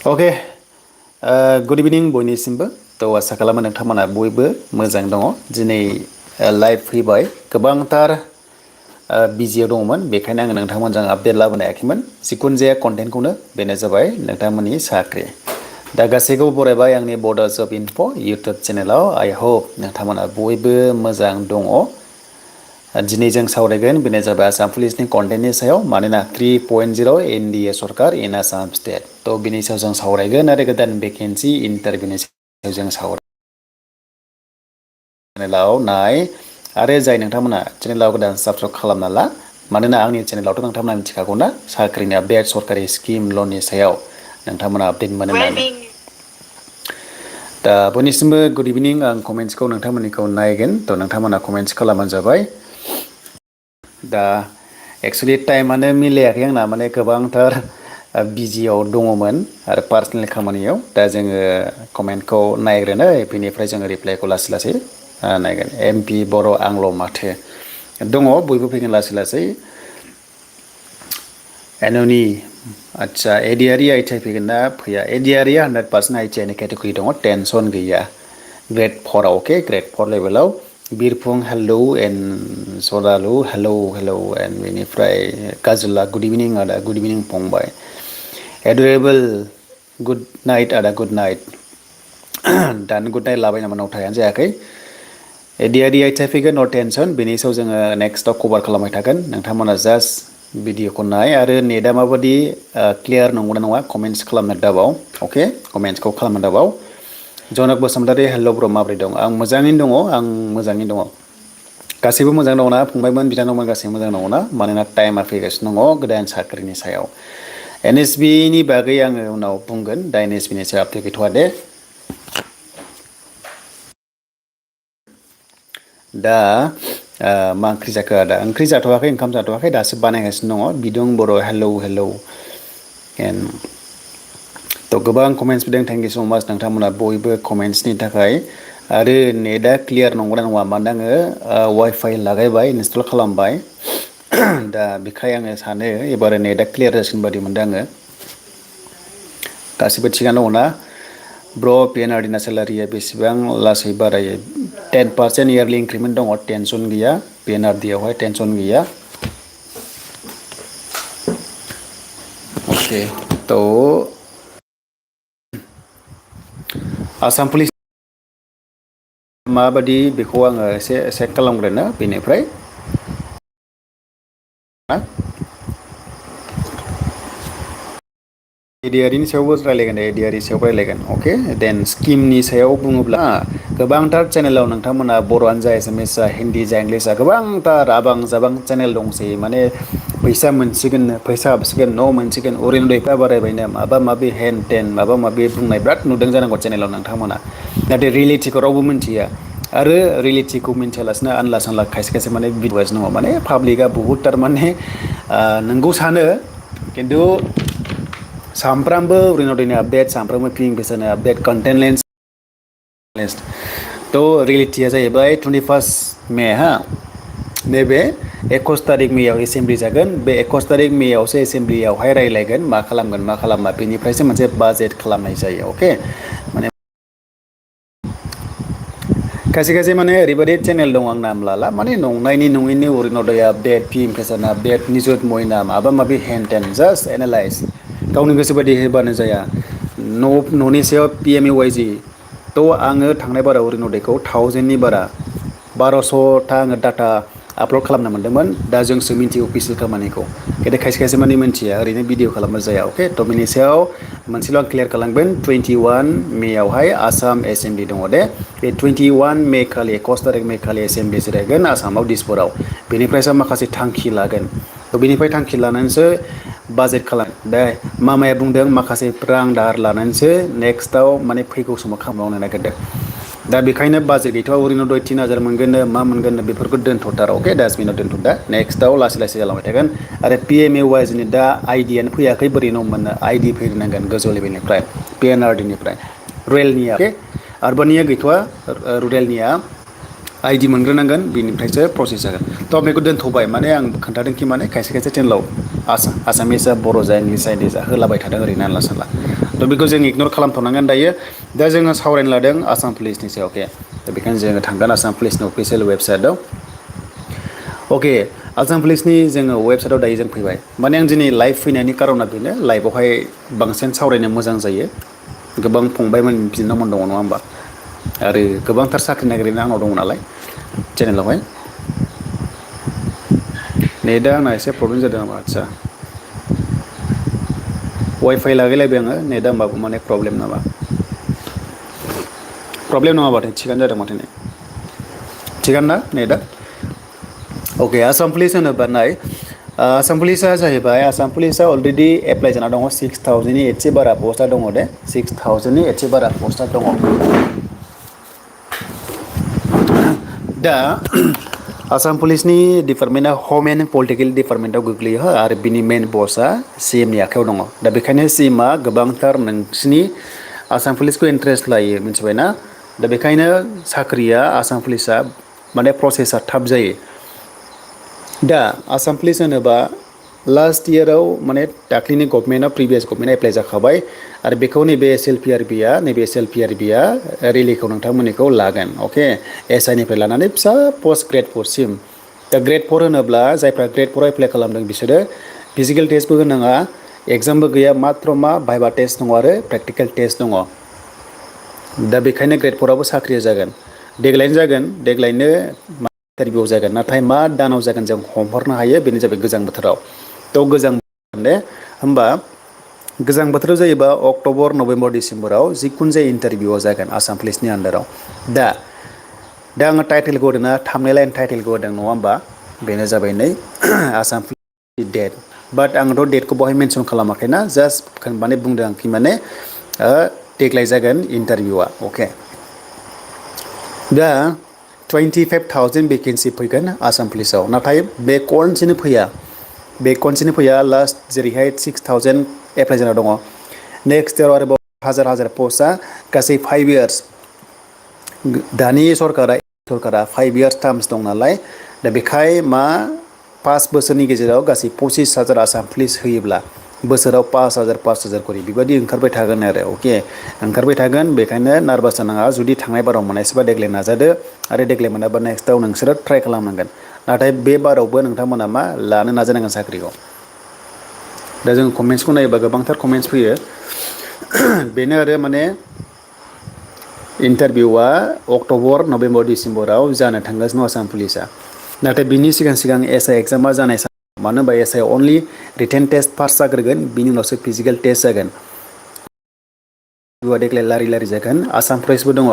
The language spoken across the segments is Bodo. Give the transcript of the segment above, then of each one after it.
अके गुड इभिनिं बयनिसिमबो थ' आसा खालामो नोंथांमोना बयबो मोजां दङ दिनै लाइभ फैबाय गोबांथार बिजियाव दङमोन बेखायनो आङो नोंथांमोनजों आपडेट लाबोनो हायाखैमोन जिखुनु जाया कन्टेन्टखौनो बेनो जाबाय नोंथांमोननि साख्रि दा गासैखौबो बरायबाय आंनि बड' जब इनफ' इउटुब चेनेलाव आइ हप नोंथांमोना बयबो मोजां दङ दिनै जों सावरायगोन बेनो जाबाय आसाम पुलिसनि कन्टेन्टनि सायाव मानोना 3.0 एनडिए सरकार इन आसाम स्टेट थ' बिनि सायाव जों सावरायगोन आरो गोदान भेकेन्सि इन्टारभिउनि सायाव जों सावरायगोन चेनेलाव नाय आरो जाय नोंथांमोना चेनेलाव गोदान साबस्क्राइब खालामना ला मानोना आंनि चेनेलावथ' नोंथांमोना मिथिखागौना साख्रिनि आपडेट सरकारि स्किम लननि सायाव नोंथांमोना आपडेट मोनो होननानै दा बयनिसिमबो गुड इभिनिं आं कमेन्ट्सखौ नोंथांमोननिखौ नायगोन थ' नोंथांमोना कमेन्ट्स खालामबानो जाबाय दा एक्सुलि टाइमानो मिलायाखै आंना माने गोबांथार बिजियाव दङमोन आरो पार्सनेल खामानियाव दा जोङो कमेन्टखौ नायग्रोनो बेनिफ्राय जोङो रिप्लाइखौ लासै लासै नायगोन एम पि बर' आंल' माथो दङ बयबो फैगोन लासै लासै एन'नि आदसा एडिआरि आइ टि आइ फैगोन ना फैया एडिआरिया 100% आइ टि आइ नि केटेगरि दङ टेनसन गैया ग्रेड 4 अके ग्रेड 4 लेभेलाव बिरफुं हेलौ एन्ड सदालु हेलौ हेलौ एन्ड बेनिफ्राय काजुला गुड इभिनिं आदा गुड इभिनिं फंबाय एडरेबोल गुड नाइट आदा गुड नाइट दानो गुड नाइट लाबाय नामा नथायानो जायाखै एडिआरि आइ टि आइ फैगोन नो टेनसन बेनि सायाव जोङो नेक्स्टआव कभार खालामबाय थागोन नोंथांमोना जास्ट भिडिअखौ नाय आरो नेटआ माबायदि क्लियार नंगौना नङा कमेन्ट्स खालामनो दाबाव अके कमेन्ट्सखौ खालामनो दाबाव जनक बसुमतारी हेलौ ब्र माब्रै दं आं मोजाङैनो दङ आं मोजाङैनो दङ गासैबो मोजां दङ ना फंबायमोन बिनानावमोन गासैबो मोजां दङ ना मानोना टाइमा फैगासिनो दङ गोदान साख्रिनि सायाव एन एस बि नि बागै आङो उनाव बुंगोन दा एन एस बि नि सायाव आपडेट गैथ'वा दे दा मा ओंख्रि जाखो आदा ओंख्रि जाथ'वाखै ओंखाम जाथ'वाखै दासो बानायगासिनो दङ बिदुं बर' हेलौ हेलौ एन थ' गोबां कमेन्टस फैदों थेंक इउ स' माच नोंथांमोना बयबो कमेन्ट्सनि थाखाय आरो नेटआ क्लियार नंगौना नङा मानोना आङो वाइफाइ लागायबाय इनस्टल खालामबाय दा बेखाय आङो सानो एबार नेटआ क्लियार जासिगोन बादि मोनदों आङो गासिबो थिगानो दङना ब्र' पि एन आर डि ना सेलारिया बेसेबां लासै बारायो 10% इयारलि इंक्रिमेन्ट दङ टेनसन गैया पि एन आर डि आवहाय टेनसन गैया अके थ' आसाम पुलिस माबादि बेखौ आङो एसे चेक खालामग्रोनो बेनिफ्राय एडिआरिनि सायावबो रायलायगोन दे एडिआरि सायाव रायलायगोन अके देन स्किमनि सायाव बुङोब्ला गोबांथार चेनेलाव नोंथांमोना बर'आनो जा एसामिस जा हिन्दी जा इंलिस जा गोबांथार आबां जाबां चेनेल दंसै माने फैसा मोनसिगोननो फैसा हाबसिगोन न' मोनसिगोन अरुनदयफ्रा बारायबायनो माबा माबि हेन टेन माबा माबि बुंनाय बिराद नुदों जानांगौ चेनेलाव नोंथांमोना नाथाय रियेलिटिखौ रावबो मिन्थिया आरो रियेलिटिखौ मिन्थियालासिनो आनला सानला खायसे खायसे माने भिडिअ'गासिनो दङ माने पाब्लिकआ बुहुद थारमाने नोंगौ सानो खिन्थु सामफ्रामबो अरुनदयनि आपडेट सामफ्रामबो किं फिसारनि आपडेट कन्टेन्ट लेन्स थ' रियेलिटिया जाहैबाय 21 मे हा नैबे 21 थारिख मेयाव एसेमब्लि जागोन बे 21 थारिख मेयावसो एसेमब्लियावहाय रायलायगोन मा खालामगोन मा खालामा बेनिफ्रायसो मोनसे बाजेट खालामनाय जायो अके माने खायसे खायसे माने ओरैबायदि चेनेल दं आं नाम लाला माने नंनायनि नङैनि अरुनदय आपडेट पि एम किसान आपडेट निजुत मयना माबा माबि हेन टेन जास्ट एनालाइस गावनि गोसो बायदि होबानो जाया न'नि सायाव पि एम इउ वाइ जि थ' आङो थांनाय बाराव अरुनदयखौ 1000नि बारा 1200था आङो डाटा आपल'ड खालामनो मोन्दोंमोन दा जोंसो मिन्थियो अफिसियेल खामानिखौ खिन्थु खायसे खायसे माने मिन्थिया ओरैनो भिडिअ खालामनो जाया अके थ' बिनि सायाव मोनसेल' आं क्लियार खालामगोन 21 मेयावहाय आसाम एसेमब्लि दङ दे बे 21 मे खालि 21 थारिख मे खालि एसेमब्लि जिरायगोन आसामाव दिसपुराव बेनिफ्रायसो माखासे थांखि लागोन थ' बेनिफ्राय थांखि लानानैसो बाजेट खालाम दा मामाया बुंदों माखासे रां दाहार लानानैसो नेक्स्टआव माने फैगौ समाव खामानि मावनो नागिरदों दा बेखायनो बाजेट गैथ'आ अरुनदय 3000 मोनगोननो मा मोनगोननो बेफोरखौ दोनथ'थार अके डास्टबिनाव दोनथ'दा नेक्स्टआव लासै लासै जालांबाय थागोन आरो पि एम इउ वाइ जिनि दा आइडियानो फैयाखै बोरै न' मोननो आइडि फैग्रोनांगोन गोजौ लेभेलनिफ्राय पि एन आर डि निफ्राय रुरेलनिया अके आरबाननिया गैथ'आ रुरेलनिया आइडि मोनग्रोनांगोन बेनिफ्रायसो प्रसेस जागोन थ' बेखौ दोनथ'बाय माने आं खोन्थादोंखि माने खायसे खायसे चेनेलाव आसामिस जा बर' जा इंलिस जा हिन्दी जा होलाबाय थादों ओरैनो आनला सानला थ' बेखौ जों इगनर खालामथ'नांगोन दायो दा जोङो सावरायनो लादों आसाम पुलिसनि सायाव अके दा बेखायनो जोङो थांगोन आसाम पुलिसनि अफिसियेल वेबसाइटआव अके आसाम पुलिसनि जोङो वेबसाइटआव दायो जों फैबाय माने आं दिनै लाइभ फैनायनि कारना बेनो लाइभआवहाय बांसिन सावरायनो मोजां जायो गोबां फंबायमोन बिनानावमोन दङ नङा होमबा आरो गोबांथार साख्रि नागिरनो आंनाव दङ नालाय चेनेलावहाय नेटआ आंना एसे प्रब्लेम जादों नामा आदसा वाइफाइ लागायलायबाय आङो नेटआ होमबाबो माने प्रब्लेम नामा प्रब्लेम नङाबाथाय थिगानो जादों माथो नै थिगानो ना नेटआ अके आसाम पुलिस होनोबा नाय आसाम पुलिसा जाहैबाय आसाम पुलिसा अलरेडि एप्लाइ जाना दङ 6000नि एसे बारा पस्टआ दङ दे 6000नि एसे बारा पस्टआ दङ दा आसाम पुलिसनि डिपार्टमेन्टआ हम एन्ड पलिटिकेल डिपार्टमेन्टआव गोग्लैयो हो आरो बिनि मेन बसआ सि एमनि आखायाव दङ दा बेखायनो सि एमआ गोबांथार नोंसिनि आसाम पुलिसखौ इन्टारेस्ट लायो मिथिबायना दा बेखायनो साख्रिया आसाम पुलिसा माने प्रसेसा थाब जायो दा आसाम पुलिस होनोबा लास्ट इयाराव माने दाख्लैनि गभमेन्टआव प्रिभियास गभमेन्टआ एप्लाइ जाखाबाय आरो बेखौ नैबे एस एल पि आर बिआ नैबे एस एल पि आर बिआ रेलिखौ नोंथांमोननिखौ लागोन अके एस आइ निफ्राय लानानै फिसा पस्ट ग्रेड फरसिम दा ग्रेड फर होनोब्ला जायफ्रा ग्रेड फराव एप्लाइ खालामदों बिसोरो फिजिकेल टेस्टबो होनाङा एगजामबो गैया मात्र मा भाइभा टेस्ट दङ आरो प्रेक्टिकेल टेस्ट दङ दा बेखायनो ग्रेड फरावबो साख्रिया जागोन देग्लायनो जागोन देग्लायनो इन्टारभिउ जागोन नाथाय मा दानाव जागोन जों हमहरनो हायो बेनो जाबाय गोजां बोथोराव थ' गोजां बोथोर ने होमबा गोजां बोथोराव जायोबा अक्ट'बर नभेम्बर डिसेम्बराव जिखुनु जाया इन्टारभिउआव जागोन आसाम पुलिसनि आन्दाराव दा आङो टाइटेलखौ होदों ना थामनाय लाइन टाइटेलखौ होदों नङा होमबा बेनो जाबाय नै आसाम पुलिसनि डेट बाट आंथ' डेटखौ बेवहाय मेनसन खालामाखैना जास्ट माने बुंदों आंखि माने देग्लाय जागोन इन्टारभिउआ अके दा 25,000 भेकेन्सि फैगोन आसाम पुलिसाव नाथाय बे खनसेनो फैया लास्ट जेरैहाय 6,000 एप्लाइ जाना दङ नेक्स्ट इयार आरोबाव हाजार पस्टआ गासै 5 इयार्स दानि सरकारा 5 इयार्स टार्म्स दं नालाय दा बेखाय मा 5 बोसोरनि गेजेराव गासै 25,000 आसाम पुलिस होयोब्ला बोसोराव 5,000 करि बेबायदि ओंखारबाय थागोन आरो अके ओंखारबाय थागोन बेखायनो नार्भास जानाङा जुदि थांनाय बाराव मोनासैबा देग्लाय नाजादो आरो देग्लाय मोनाबा नेक्स्टआव नोंसोरो ट्राइ खालामनांगोन नाथाय बे बारावबो नोंथांमोना मा लानो नाजानांगोन साख्रिखौ दा जों कमेन्ट्सखौ नायोबा गोबांथार कमेन्ट्स फैयो बेनो आरो माने इन्टारभिउआ अक्ट'बर नभेम्बर डिसेम्बराव जानो थांगासिनो आसाम पुलिसा नाथाय बिनि सिगां एस आइ एगजामा जानाय मानो होनबा S I only written test first जाग्रोगोन बिनि उनावसो फिजिकेल टेस्ट जागोन देग्लाय लारि जागोन आसाम फरेस्टबो दङ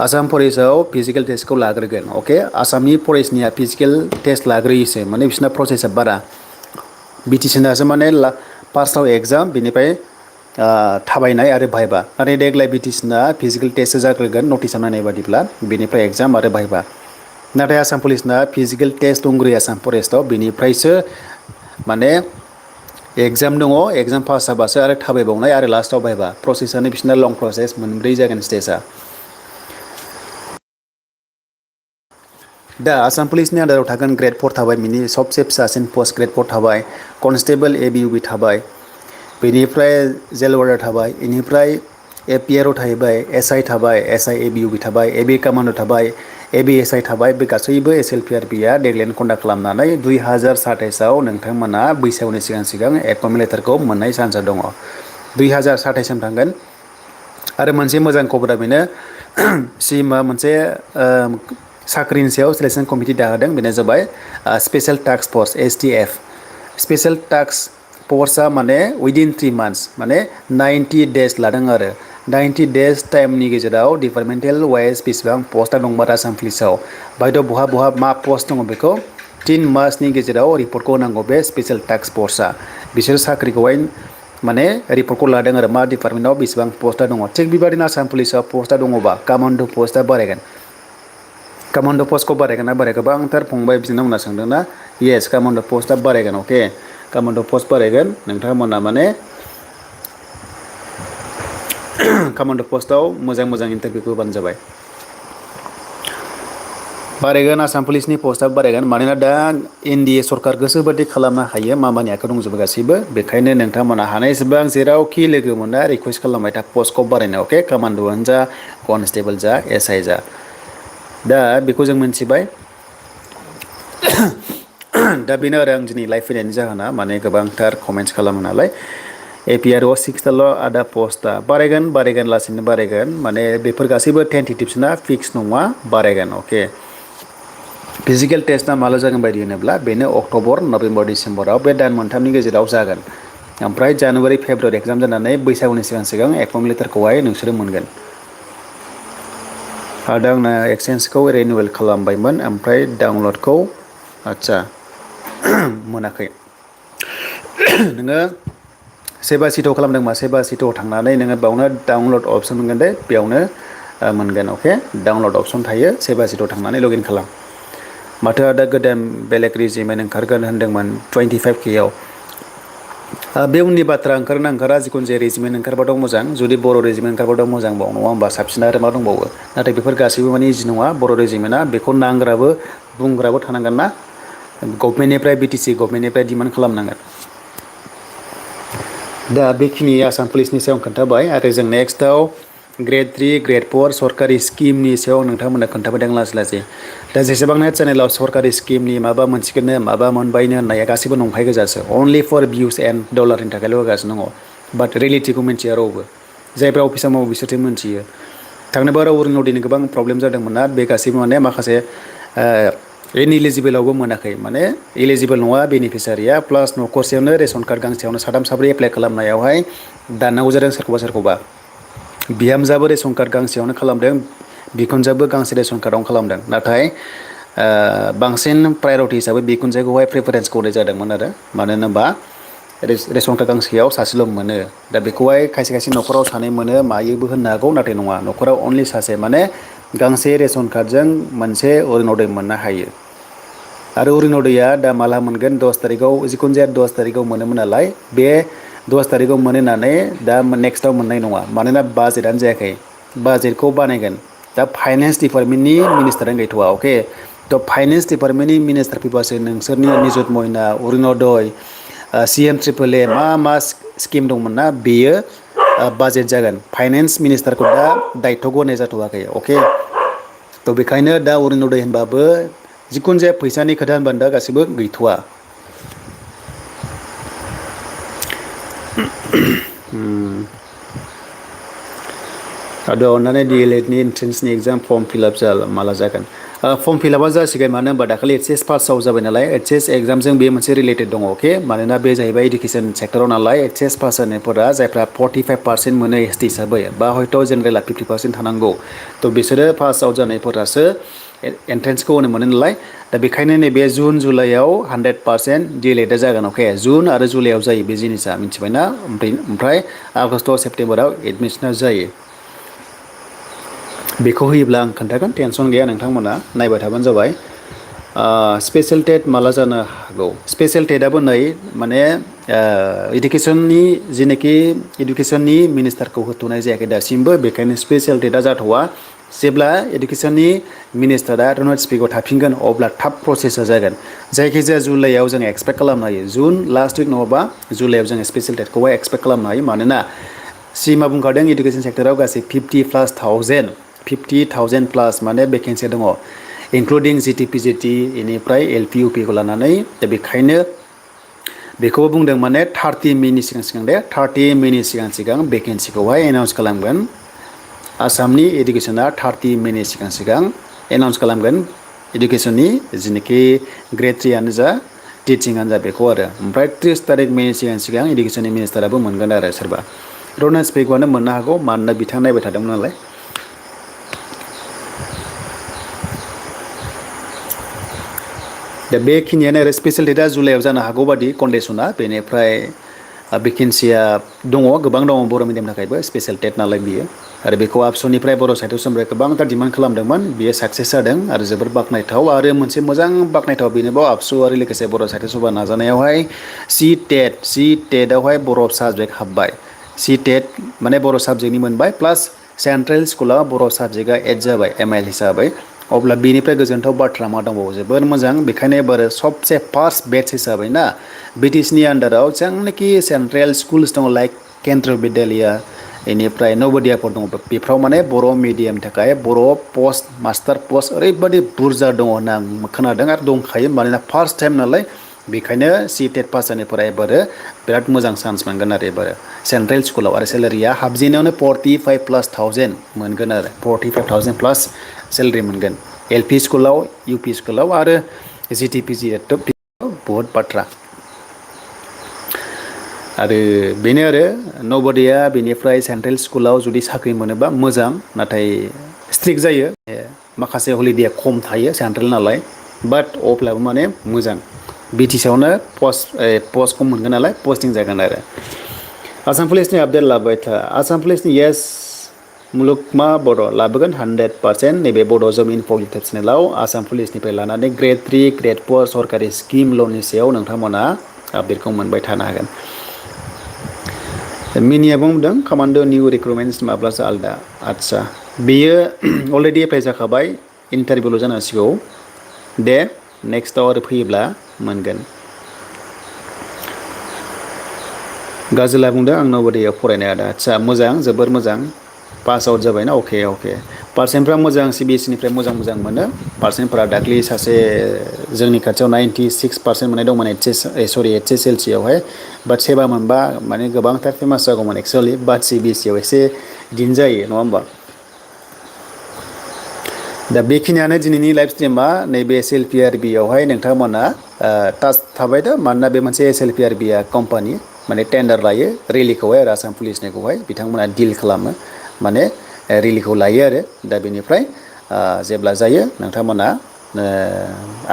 आसाम फरेस्टआव फिजिकेल टेस्टखौ लाग्रोगोन अके आसामनि फरेस्टनिया फिजिकेल टेस्ट लाग्रोयोसो माने बिसोरना प्रसेसा बारा बिटिसिनासो माने फार्स्टआव एगजाम बिनिफ्राय थाबायनाय आरो भाइबा नाथाय देग्लाय बिटिसिना फिजिकेल टेस्टसो जाग्रोगोन नटिसाव नायनाय बादिब्ला बेनिफ्राय एगजाम आरो भाइबा नाथाय आसाम पुलिसना फिजिकेल टेस्ट दंग्रोयो आसाम फरेस्टआव बेनिफ्रायसो माने एगजाम दङ एगजाम पास जाबासो आरो थाबायबावनाय आरो लास्टआव भाइबा प्रसेसआनो बिसोरना लं प्रसेस मोनब्रै जागोन स्टेजआ दा आसाम पुलिसनि आन्दाराव थागोन ग्रेड 4 थाबाय बिनि सबसे फिसासिन पस्ट ग्रेड 4 थाबाय कनस्टेबल एबिइउबि थाबाय बेनिफ्राय जेल वार्डार थाबाय बेनिफ्राय एपिआरअ थाहैबाय एसआइ थाबाय एसआइ एबिइउबि थाबाय एबि कामान्ड' थाबाय एबिएसआइ थाबाय बे गासैबो एसएलपिआरबिआ देग्लायनो कन्डाक्ट खालामनानै 2027आव नोंथांमोना बैसागुनि सिगां एपइन्टमेन्ट लेटारखौ मोननाय चान्सआ दङ 2027आव थांगोन आरो मोनसे मोजां खबरा बेनो सिएमआ मोनसे साख्रिनि सायाव सिलेक्सन कमिटि दाहोदों बेनो जाबाय स्पेशेल टास्क फर्स STF स्पेशेल टास्क फर्सआ माने उइदिन 3 मान्थ्स माने 90 डेज लादों आरो 90 डेज टाइमनि गेजेराव डिपार्टमेन्टेल वाइज बेसेबां पस्टआ दंबा आसाम पुलिसाव बायद' बहा मा पस्ट दङ बेखौ 3 मासनि गेजेराव रिपर्टखौ होनांगौ बे स्पेशेल टास्क फर्सआ बिसोर साख्रिखौहाय माने रिपर्टखौ लादों आरो मा डिपार्टमेन्टआव बेसेबां पस्टआ दङ थिग बेबादिनो आसाम पुलिसाव पस्टआ दङबा कामान्ड' पस्टआ बारायगोन कामान्ड' पस्टखौ बारायगोन ना बाराया गोबांथार फंबाय बिनानावमोना सोंदों ना येस कामान्ड' पस्टआ बारायगोन अके कामान्ड' पस्ट बारायगोन नोंथांमोना माने कामान्ड' पस्टआव मोजां इन्टारभिउखौ होबानो जाबाय बारायगोन आसाम पुलिसनि पस्टआ बारायगोन मानोना दा एनडिए सरखार गोसोबादि खालामनो हायो मामानि आखायाव दंजोबो गासैबो बेखायनो नोंथांमोना हानायसेबां जेरावखि लोगो मोना रिकुवेस्ट खालामबाय था पस्टखौ बारायनो अके कामान्ड'आनो जा कनस्टेबल जा एस आइ जा दा बेखौ जों मिथिबाय दा बेनो आरो आं दिनै लाइभ फैनायनि जाहोना माने गोबांथार कमेन्ट्स खालामो नालाय एपिआरअ 6थाल' आदा पस्टआ बारायगोन लासैनो बारायगोन माने बेफोर गासैबो टेन्टेटिभ्सना फिक्स नङा बारायगोन अके फिजिकेल टेस्टआ माला जागोन बायदि होनोब्ला बेनो अक्ट'बर नभेम्बर डिसेम्बराव बे दान मोनथामनि गेजेराव जागोन ओमफ्राय जानुवारि फेब्रुवारि एगजाम जानानै बैसागुनि सिगां एपइन्टमेन्ट लेटारखौहाय नोंसोरो मोनगोन आरो आंना एक्सचेन्जखौ रिनिउवेल खालामबायमोन ओमफ्राय डाउनलडखौ आदसा मोनाखै नोङो सेबा सिटआव खालामदोंबा सेबा सिटआव थांनानै नोङो बेयावनो डाउनलड अपसन मोनगोन दे बेयावनो मोनगोन अके डाउनलड अपसन थायो सेबा सिटआव थांनानै लगइन खालाम माथो आदा गोदान बेलेग रेजिमेन्ट ओंखारगोन होन्दोंमोन 25K आव बे उननि बाथ्रा ओंखारना ओंखारा जिखुनु जाया रेजिमेन्ट ओंखारबाथ' मोजां जुदि बर' रेजिमेन्ट ओंखारबाथ' मोजांबाव नङा होमबा साबसिन आरो मा दंबावो नाथाय बेफोर गासैबो माने इजि नङा बर' रेजिमेन्टआ बेखौ नांग्राबो बुंग्राबो थानांगोन ना गभमेन्टनिफ्राय बिटिसि गभमेन्टनिफ्राय डिमान्ड खालामनांगोन दा बेखिनि आसाम पुलिसनि सायाव खोन्थाबाय आरो जों नेक्स्टआव ग्रेड 3 ग्रेड 4 सरकारि स्किमनि सायाव नोंथांमोननो खोन्थाबोदों लासै लासै दा जेसेबांनो चेनेलाव सरकारि स्किमनि माबा मोनसिगोननो माबा मोनबायनो होननाया गासैबो नंखाय गोजासो अनलि फर भिउस एन्ड डलारनि थाखायल' होगासिनो दङ बाट रियेलिटिखौ मिन्थिया रावबो जायफ्रा अफिसाव मावो बिसोरसो मिन्थियो थांनोबा राव अरुनदयनि गोबां प्रब्लेम जादोंमोन ना बे गासैबो माने माखासे इनइलिजिबोलावबो मोनाखै माने इलिजिबोल नङा बेनिफिसारिया प्लास न'खरसेयावनो रेसन कार्ड गांसेयावनो साथाम साब्रै एप्लाइ खालामनायावहाय दाननांगौ जादों सोरखौबा बिहामजाबो रेसन कार्ड गांसेयावनो खालामदों बिखुनजाबो गांसे रेसन कार्डआवनो खालामदों नाथाय बांसिन प्रायरिटि हिसाबै बिखुनजाखौहाय प्रेफारेन्सखौ होनाय जादोंमोन आरो मानो होनोबा रेसन कार्ड गांसेयाव सासेल' मोनो दा बेखौहाय खायसे न'खराव सानै मोनो मायोबो होननो हागौ नाथाय नङा न'खराव अनलि सासे माने गांसे रेसन कार्डजों मोनसे अरुनदय मोननो हायो आरो अरुनदयआ दा माला मोनगोन 10 थारिखआव जिखुनु जाया 10 थारिखआव मोनोमोन नालाय बे 10 थारिखआव मोनो होननानै दा नेक्स्टआव मोननाय नङा मानोना बाजेटआनो जायाखै बाजेटखौ बानायगोन दा फाइनान्स डिपार्टमेन्टनि मिनिस्टारानो गैथ'वा अके थ' फाइनान्स डिपार्टमेन्टनि मिनिस्टार फैबासो नोंसोरनि निजुत मयना अरुनदय CM ट्रिपोल ए मा स्किम दंमोन ना बेयो बाजेट जागोन फाइनान्स मिनिस्टारखौ दा दायथ'खौ होनाय जाथ'वाखै अके थ' बेखायनो दा अरुनदय होनबाबो जिखुनु जाया फैसानि खोथा होनबानो दा गासिबो गैथ'वा आरो अननानै DLEDनि एन्ट्रेन्सनि एग्जाम फर्म फिलआप माला जागोन फर्म फिलआपआ जासिगोन मानो होनबा दाखालि HS पासआव जाबाय नालाय HS एग्जामजों बे मोनसे रिलेटेड दङ अके मानोना बे जाहैबाय इडुकेसन सेक्टराव नालाय HS पास जानायफोरा जायफ्रा 45% मोनो ST हिसाबै बा हयथ' जेनेरेला 50% थानांगौ थ' बिसोरो पासआव जानायफोरासो एन्ट्रेन्सखौ होनो मोनो नालाय दा बेखायनो नैबे जुन जुलाइआव 100% DLEDआ जागोन अके जुन आरो जुलाइआव जायो बे जिनिसा मिथिबायना ओमफ्राय आगष्ट सेप्तेम्बराव एडमिसना जायो बेखौ होयोब्ला आं खोन्थागोन टेनसन गैया नोंथांमोना नायबाय थाबानो जाबाय स्पेशेल टेट माला जानो हागौ स्पेशेल टेटआबो नै माने इडुकेसननि जेनाखि इडुकेसननि मिनिस्टारखौ होथ'नाय जायाखै दासिमबो बेखायनो स्पेशेल टेटआ जाथ'वा जेब्ला इडुकेसननि मिनिस्टारा डोन्ट स्पिकआव थाफिनगोन अब्ला थाब प्रसेसा जागोन जायखिजाया जुलाइआव जों एक्सपेक्ट खालामनो हायो जुन लास्ट उइक नङाबा जुलाइआव जों स्पेशेल टेटखौहाय एक्सपेक्ट खालामनो हायो मानोना सिमा बुंखादों इडुकेसन सेक्टराव गासै 50,000 प्लास माने भेकेन्सि दङ इनक्लुडिं GT/PGT इनिफ्राय LP UPखौ लानानै दा बेखायनो बेखौबो बुंदों माने 30 मेनि सिगां भेकेन्सिखौहाय एनाउन्स खालामगोन आसामनि इडुकेसना 30 मेनि सिगां एनाउन्स खालामगोन इडुकेसननि जेनाखि ग्रेड 3आनो जा टिचिंआनो जा बेखौ आरो ओमफ्राय 30 तारिख मेनि सिगां इडुकेसननि मिनिस्टाराबो मोनगोन आरो सोरबा डोन्ट स्पिकआनो मोननो हागौ मानोना बिथाङा नायबाय थादोंमोन नालाय दा बेखिनियानो आरो स्पेशेल डेटआ जुलाइआव जानो हागौ बादि कन्डिसना बेनिफ्राय भेकेन्सिया दङ गोबां दङ बर' मिडियामनि थाखायबो स्पेशेल टेट नालाय बियो आरो बेखौ आबसुनिफ्राय बर' साहित्यसनिफ्राय गोबांथार डिमान्ड खालामदोंमोन बियो साक्सेस जादों आरो जोबोर बाख्नायथाव आरो मोनसे मोजां बाख्नायथाव बेनोबाव आबसु आरो लोगोसे बर' साहित्य सभा नाजानायावहाय सि टेटआवहाय बर' साबजेक्ट हाबबाय सि टेट माने बर' साबजेक्टनि मोनबाय प्लास सेन्ट्रेल स्कुलाव बर' साबजेक्टआ एड जाबाय MIL हिसाबै अब्ला बेनिफ्राय गोजोनथाव बाथ्रा मा दंबावो जोबोर मोजां बेखायनो एबारो सबसे फार्स्ट बेट्स हिसाबै ना बि टि सि नि आन्दाराव जेनाखि सेन्ट्रेल स्कुल्स दङ लाइक केन्द्र बिद्दालिया बेनिफ्राय नबदियाफोर दङ बेफोराव माने बर' मिडियामनि थाखाय बर' पस्ट मास्टार पस्ट ओरैबादि बुरजा दङ होनना आं खोनादों आरो दंखायो मानोना फार्स्ट टाइम नालाय बेखायनो सि टेट पास जानायफोरा एबारो बिराद मोजां चान्स मोनगोन आरो एबारो सेन्ट्रेल स्कुलाव आरो सेलारिया हाबजेनायावनो 45,000+ मोनगोन आरो 45,000+ सेलेरि मोनगोन एल पि स्कुलाव इउ पि स्कुलाव आरो जि टि पि जि बहुद बाथ्रा आरो बेनो आरो नबदैया बेनिफ्राय सेन्ट्रेल स्कुलाव जुदि साख्रि मोनोबा मोजां नाथाय स्ट्रिक जायो माखासे हलिडेया खम थायो सेन्ट्रेल नालाय बाट अब्लाबो माने मोजां बि टि सि आवनो पस्टखौ मोनगोन नालाय पस्टिं जागोन आरो आसाम पुलिसनि आपडेट लाबाय था आसाम पुलिसनि येस मुलुगमा बड' लाबोगोन 100% नैबे बड' जब इनफ इउटुब चेनेलाव आसाम पुलिसनिफ्राय लानानै ग्रेड 3 ग्रेड 4 सरकारि स्किम ल'नि सायाव नोंथांमोना आपडेटखौ मोनबाय थानो हागोन मिनिया बुंदों कमान्ड' निउ रिक्रुटमेन्ट माब्लासो आलदा आदसा बेयो अलरेडि एप्लाइ जाखाबाय इन्टारभिउल' जानांसिगौ दे नेक्स्टआव आरो फैयोब्ला मोनगोन गाजोला बुंदों आं नबदैयाव फरायनाय आदा आदसा मोजां जोबोर मोजां पास आउट जाबायना अके पार्सेन्टफ्रा मोजां सि बि एस इ निफ्राय मोजां मोनो पार्सेन्टफोरा दाख्लि सासे जोंनि खाथियाव 96% मोननाय दंमोन एइच एस एल सि आवहाय बाट सेबा मोनबा माने गोबांथार फेमास जागौमोन एक्सुवेलि बाट सि बि एस इ आव एसे बिदिनो जायो नङा होमबा दा बेखिनियानो दिनैनि लाइभ स्ट्रिमा नैबे S L P R B आवहाय नोंथांमोना टाच थाबाय दा मानोना बे मोनसे S L P R B आ कम्पानि माने टेन्डार लायो रेलिखौहाय आरो आसाम पुलिसनिखौहाय बिथांमोना डिल खालामो माने रेलिखौ लायो आरो दा बेनिफ्राय जेब्ला जायो नोंथांमोना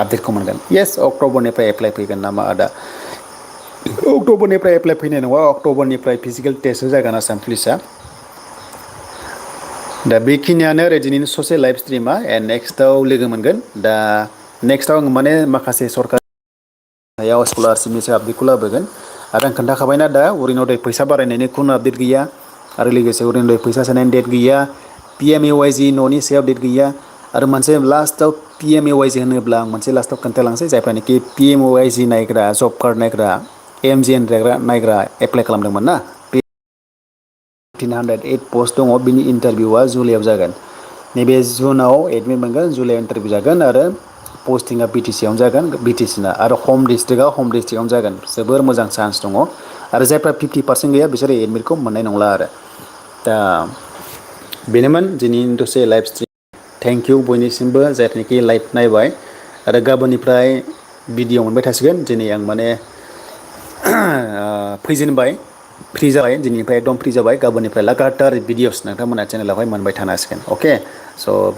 आपडेटखौ मोनगोन येस अक्ट'बरनिफ्राय एप्लाइ फैगोन नामा आदा अक्ट'बरनिफ्राय एप्लाइ फैनाय नङा अक्ट'बरनिफ्राय फिजिकेल टेस्टसो जागोन आसाम पुलिसआ दा बेखिनियानो आरो दिनैनि ससे लाइभ स्ट्रिमा एन्ड नेक्स्टआव लोगो मोनगोन दा नेक्स्टआव आं माने माखासे सरकार याव स्कलारशिपनि सायाव आपडेटखौ लाबोगोन आरो आं खोन्थाखाबायना दा अरुनदय फैसा बारायनायनि खुनु आपडेट गैया आरो लोगोसे अरुनदय फैसा सोनायनि डेट गैया पि एम ए वाइ जि न'नि सायाव डेट गैया आरो मोनसे लास्टआव पि एम ए वाइ जि होनोब्ला आं मोनसे लास्टआव खोन्थालांसै जायफ्रानोखि पि एम ए वाइ जि नायग्रा जब कार्ड नायग्रा एम जि एन नायग्रा एप्लाइ खालामदोंमोन ना 1,508 पस्ट दङ बिनि इन्टारभिउआ जुलाइआव जागोन नैबे जुनाव एडमिट मोनगोन जुलाइआव इन्टारभिउ जागोन आरो पस्टिंआ बि टि सि आवनो जागोन बि टि सि ना आरो हम डिस्ट्रिक्टआवनो जागोन जोबोर मोजां चान्स दङ आरो जायफ्रा 50% गैया बिसोरो एडमिटखौ मोननाय नंला आरो दा बेनोमोन दिनैनि दसे लाइभ स्ट्रिम थेंक इउ बयनिसिमबो जायनोखि लाइभ नायबाय आरो गाबोननिफ्राय भिडिअ मोनबाय थासिगोन दिनै आं माने फैजेनबाय फ्रि जाबाय दिनैनिफ्राय एकदम फ्रि जाबाय गाबोननिफ्राय लागातार भिडिअस नोंथांमोना चेनेलावहाय मोनबाय थानो हासिगोन अके स'